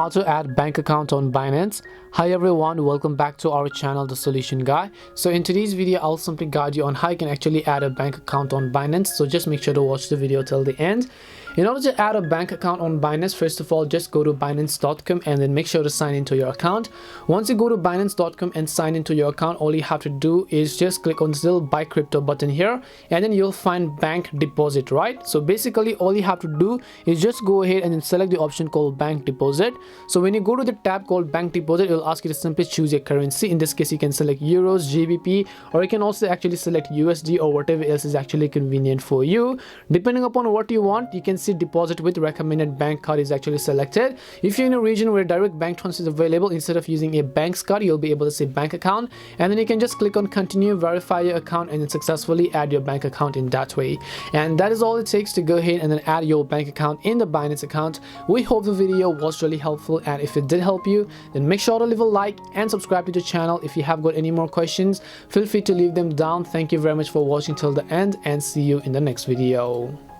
how to add bank account on Binance. Hi everyone, welcome back to our channel, The Solution Guy. So in today's video, I'll simply guide you on how you can actually add a bank account on Binance. So just make sure to watch the video till the end. In order to add a bank account on Binance, first of all, just go to Binance.com and then make sure to sign into your account. Once you go to Binance.com and sign into your account, all you have to do is just click on this little buy crypto button here, and then you'll find bank deposit, right? So basically all you have to do is just go ahead and then select the option called bank deposit. So when you go to the tab called bank deposit, it will ask you to simply choose your currency. In this case, you can select euros, GBP, or you can also actually select USD or whatever else is actually convenient for you. Depending upon what you want, you can see deposit with recommended bank card is actually selected. If you're in a region where direct bank transfer is available, instead of using a bank's card, you'll be able to say bank account, and then you can just click on continue, verify your account, and then successfully add your bank account in that way. And that is all it takes to go ahead and then add your bank account in the Binance account. We hope the video was really helpful, and if it did help you, then make sure to leave a like and subscribe to the channel. If you have got any more questions, feel free to leave them down. Thank you very much for watching till the end, and see you in the next video.